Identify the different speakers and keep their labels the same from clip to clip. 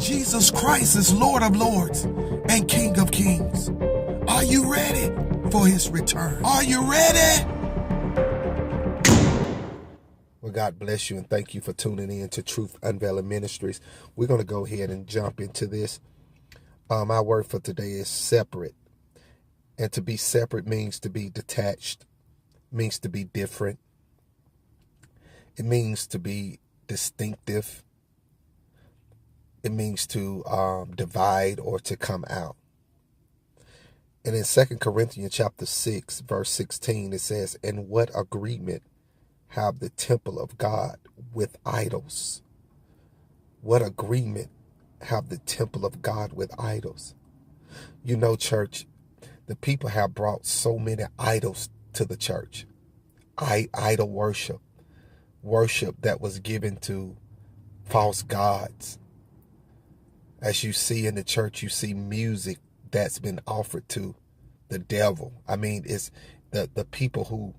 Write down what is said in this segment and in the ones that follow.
Speaker 1: Jesus Christ is Lord of Lords and King of Kings. Are you ready for his return? Are you ready? Well, God bless you and thank you for tuning in to Truth Unveiling Ministries. We're going to go ahead and jump into this. Our word for today is separate. And to be separate means to be detached, means to be different. It means to be distinctive. It means to divide or to come out. And in 2 Corinthians chapter 6, verse 16, it says, "And what agreement have the temple of God with idols?" What agreement have the temple of God with idols? You know, church, the people have brought so many idols to the church. Idol worship. Worship that was given to false gods. As you see in the church, you see music that's been offered to the devil. I mean, it's the people who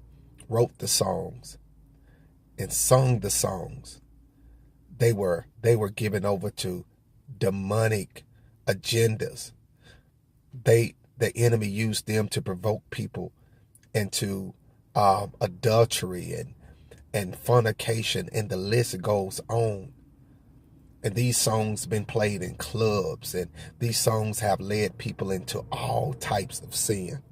Speaker 1: wrote the songs and sung the songs. They were given over to demonic agendas. The enemy used them to provoke people into adultery and fornication, and the list goes on. And these songs been played in clubs, and these songs have led people into all types of sin.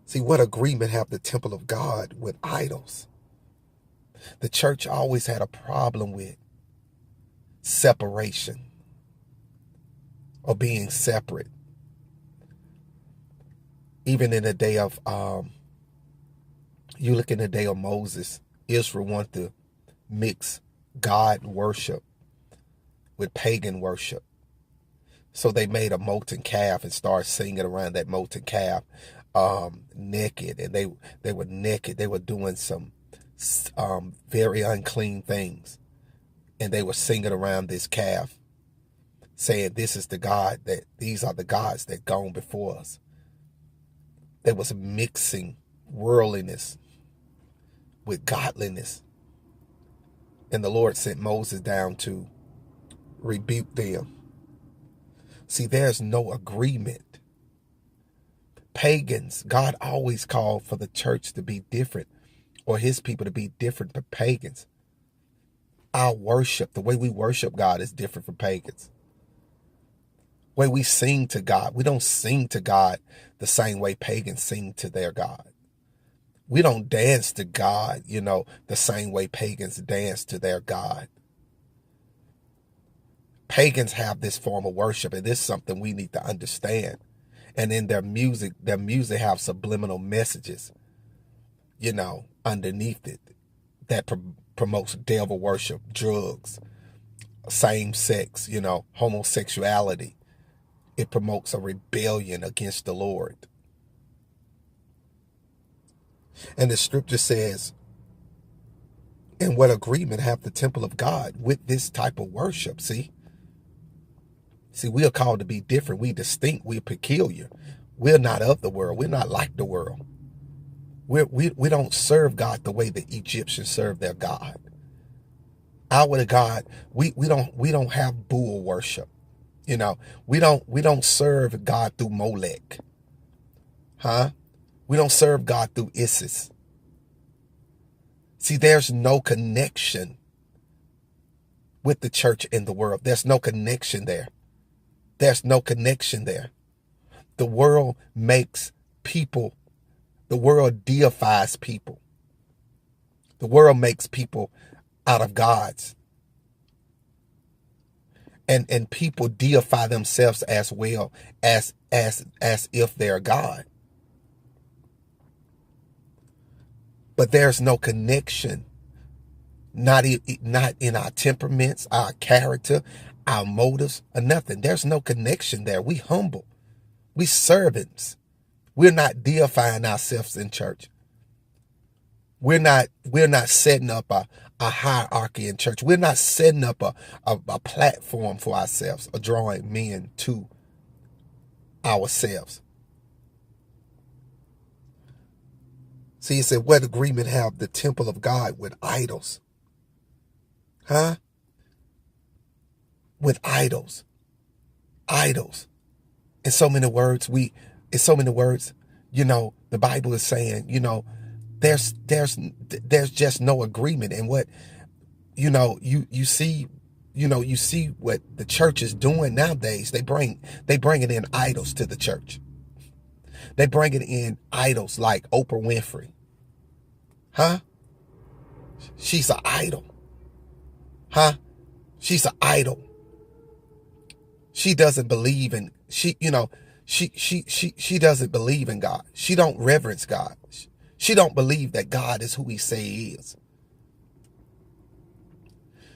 Speaker 1: See, what agreement have the temple of God with idols? The church always had a problem with separation or being separate. Even in the day of, you look in the day of Moses, Israel wanted to mix God worship with pagan worship. So they made a molten calf and started singing around that molten calf naked. And they were naked. They were doing some very unclean things. And they were singing around this calf, saying this is the God, that these are the gods that gone before us. They was mixing worldliness with godliness. And the Lord sent Moses down to rebuke them. See, there's no agreement. Pagans, God always called for the church to be different, or his people to be different from pagans. Our worship, the way we worship God is different from pagans. The way we sing to God, we don't sing to God the same way pagans sing to their God. We don't dance to God, the same way pagans dance to their God. Pagans have this form of worship, and this is something we need to understand. And in their music have subliminal messages, underneath it that promotes devil worship, drugs, same sex, homosexuality. It promotes a rebellion against the Lord. And the scripture says, "And what agreement have the temple of God with this type of worship?" See, we are called to be different. We distinct. We're peculiar. We're not of the world. We're not like the world. We don't serve God the way the Egyptians served their God. Our God, we don't have bull worship. We don't serve God through Molech. We don't serve God through Isis. See, there's no connection with the church in the world. There's no connection there. There's no connection there. The world makes people, the world deifies people. The world makes people out of gods. And people deify themselves as well as if they're God. But there's no connection, not in our temperaments, our character, our motives, or nothing. There's no connection there. We humble. We servants. We're not deifying ourselves in church. We're not setting up a hierarchy in church. We're not setting up a platform for ourselves or drawing men to ourselves. See, he said, what agreement have the temple of God with idols? with idols. Idols. In so many words, the Bible is saying, there's just no agreement. And what, you see what the church is doing nowadays. They bringing in idols to the church. They bringing in idols like Oprah Winfrey. Huh? She's an idol. Huh? She's an idol. She doesn't believe in, she doesn't believe in God. She don't reverence God. She don't believe that God is who he say he is.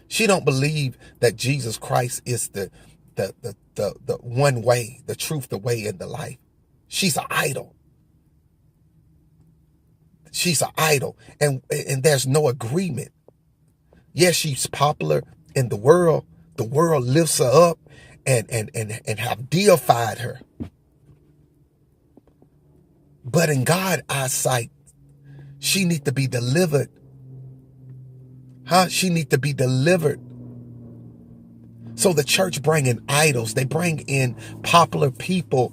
Speaker 1: She don't believe that Jesus Christ is the one way, the truth, the way, and the life. She's an idol. She's an idol. And there's no agreement. Yes, she's popular in the world. The world lifts her up and have deified her. But in God's eyesight, she needs to be delivered. Huh? She needs to be delivered. So the church bring in idols. They bring in popular people.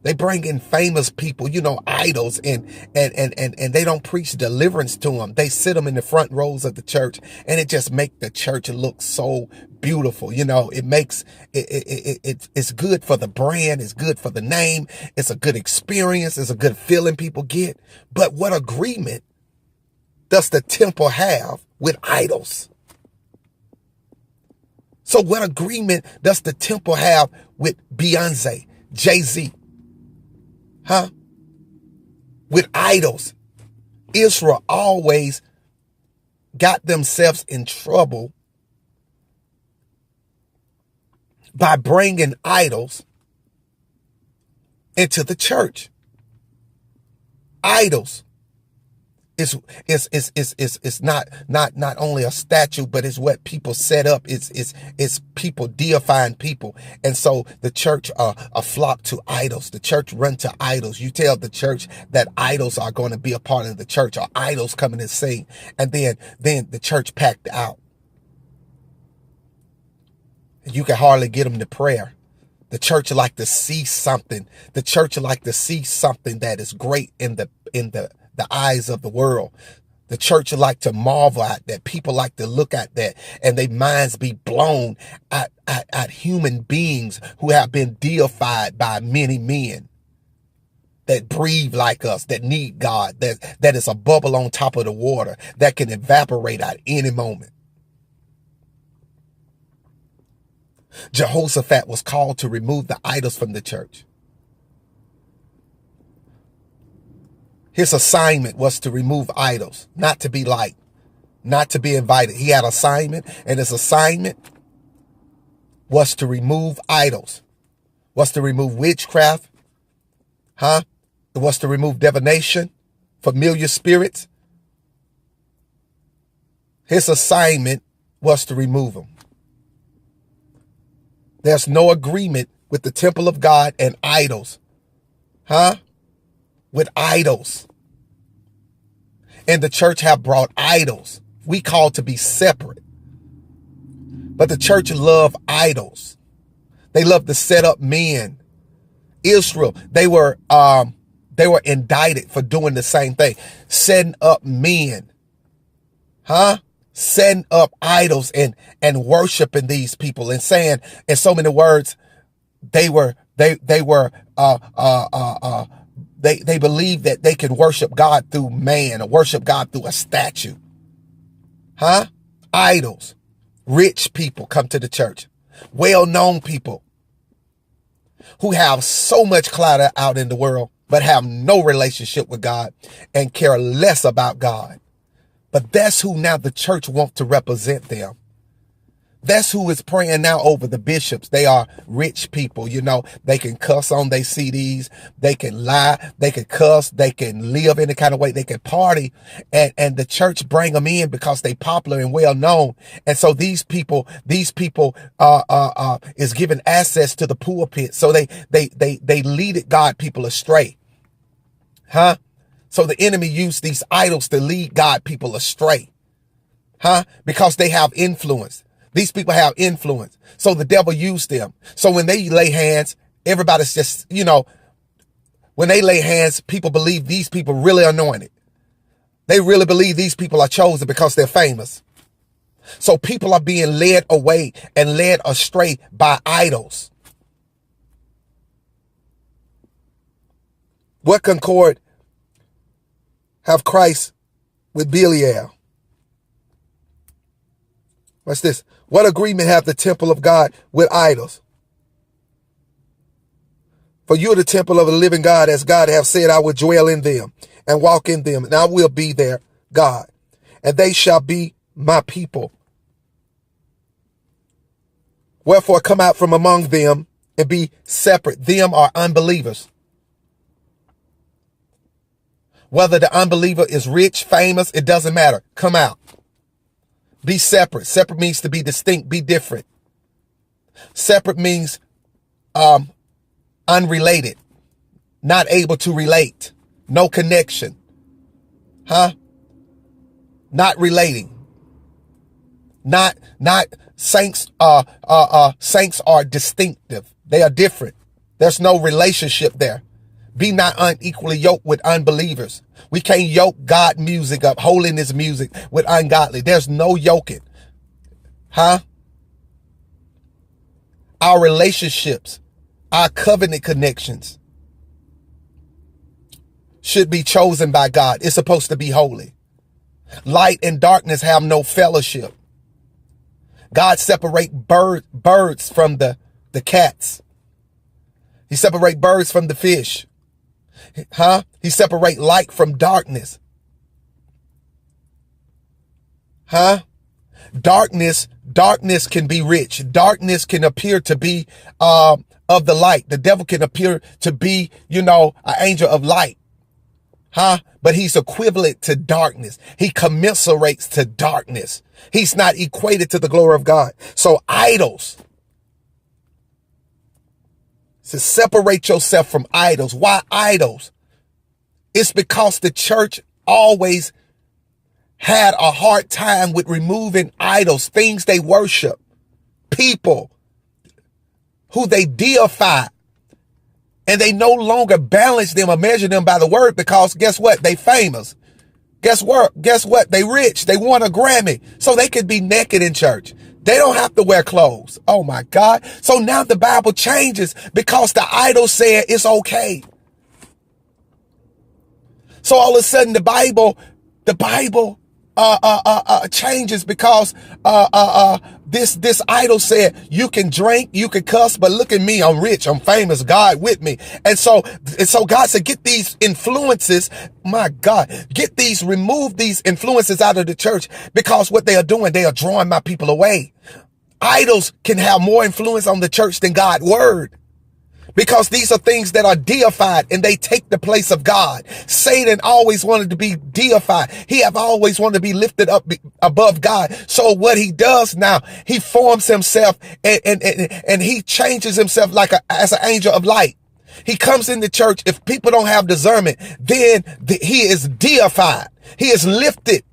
Speaker 1: They bring in famous people, idols, and they don't preach deliverance to them. They sit them in the front rows of the church, and it just makes the church look so beautiful. It makes it's good for the brand. It's good for the name. It's a good experience. It's a good feeling people get. But what agreement does the temple have with idols? So what agreement does the temple have with Beyonce, Jay-Z? Huh? With idols. Israel always got themselves in trouble by bringing idols into the church. Idols. It's not only a statue, but it's what people set up. It's people deifying people. And so the church a flock to idols. The church run to idols. You tell the church that idols are going to be a part of the church, or idols coming and sing. And then the church packed out. You can hardly get them to prayer. The church like to see something. The church like to see something that is great in the eyes of the world. The church like to marvel at that. People like to look at that, and their minds be blown at human beings who have been deified by many men that breathe like us, that need God, that is a bubble on top of the water that can evaporate at any moment. Jehoshaphat was called to remove the idols from the church. His assignment was to remove idols, not to be liked, not to be invited. He had an assignment, and his assignment was to remove idols, was to remove witchcraft, It was to remove divination, familiar spirits. His assignment was to remove them. There's no agreement with the temple of God and idols. With idols. And the church have brought idols. We call to be separate. But the church love idols. They love to set up men. Israel, they were indicted for doing the same thing. Setting up men. Setting up idols and worshiping these people and saying, in so many words, they believe that they can worship God through man or worship God through a statue. Idols. Rich people come to the church. Well-known people who have so much clout out in the world, but have no relationship with God and care less about God. But that's who now the church wants to represent them. That's who is praying now over the bishops. They are rich people. They can cuss on their CDs. They can lie. They can cuss. They can live any kind of way. They can party. And the church bring them in because they popular and well known. And so these people is given access to the pulpit. So they lead God people astray. So the enemy used these idols to lead God people astray. Because they have influence. These people have influence. So the devil used them. So when they lay hands, everybody's just, when they lay hands, people believe these people really anointed. They really believe these people are chosen because they're famous. So people are being led away and led astray by idols. What concord have Christ with Belial? What's this? What agreement have the temple of God with idols? For you are the temple of the living God, as God hath said, I will dwell in them and walk in them, and I will be their God, and they shall be my people. Wherefore come out from among them and be separate. Them are unbelievers. Whether the unbeliever is rich, famous, it doesn't matter. Come out. Be separate. Separate means to be distinct, be different. Separate means unrelated, not able to relate, no connection. Not relating. Not saints saints are distinctive. They are different. There's no relationship there. Be not unequally yoked with unbelievers. We can't yoke God music up, holiness music with ungodly. There's no yoking. Our relationships, our covenant connections should be chosen by God. It's supposed to be holy. Light and darkness have no fellowship. God separate birds from the cats. He separate birds from the fish. He separate light from darkness. Darkness can be rich. Darkness can appear to be of the light. The devil can appear to be, an angel of light. But he's equivalent to darkness. He commiserates to darkness. He's not equated to the glory of God. So idols. So separate yourself from idols. Why idols? It's because the church always had a hard time with removing idols, things they worship, people who they deify. And they no longer balance them or measure them by the word because guess what? They famous. Guess what? They rich. They won a Grammy. So they could be naked in church. They don't have to wear clothes. Oh my God. So now the Bible changes because the idol said it's okay. So all of a sudden the Bible changes because this idol said you can drink, you can cuss, but look at me, I'm rich, I'm famous, God with me. And so God said, get these influences, my God, remove these influences out of the church, because what they are doing, they are drawing my people away. Idols can have more influence on the church than God's word, because these are things that are deified and they take the place of God. Satan always wanted to be deified. He have always wanted to be lifted up above God. So what he does now, he forms himself and he changes himself as an angel of light. He comes in the church. If people don't have discernment, then he is deified. He is lifted.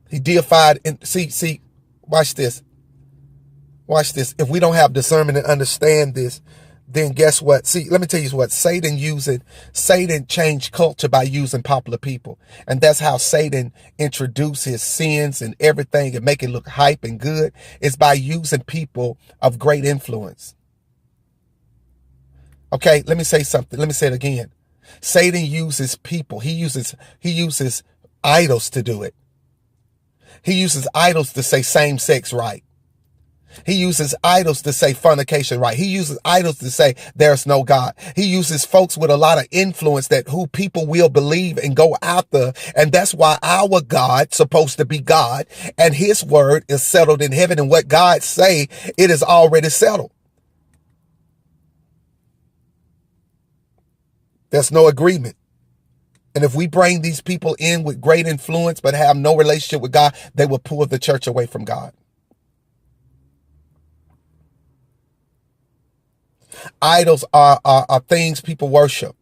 Speaker 1: He deified. And see, watch this. Watch this. If we don't have discernment and understand this, then guess what? See, let me tell you what. Satan changed culture by using popular people. And that's how Satan introduced his sins and everything and make it look hype and good. It's by using people of great influence. Okay, let me say something. Let me say it again. Satan uses people. He uses idols to do it. He uses idols to say same-sex right. He uses idols to say fornication right. He uses idols to say there's no God. He uses folks with a lot of influence who people will believe and go after. And that's why our God's supposed to be God, and his word is settled in heaven. And what God say, it is already settled. There's no agreement. And if we bring these people in with great influence but have no relationship with God, they will pull the church away from God. Idols are things people worship.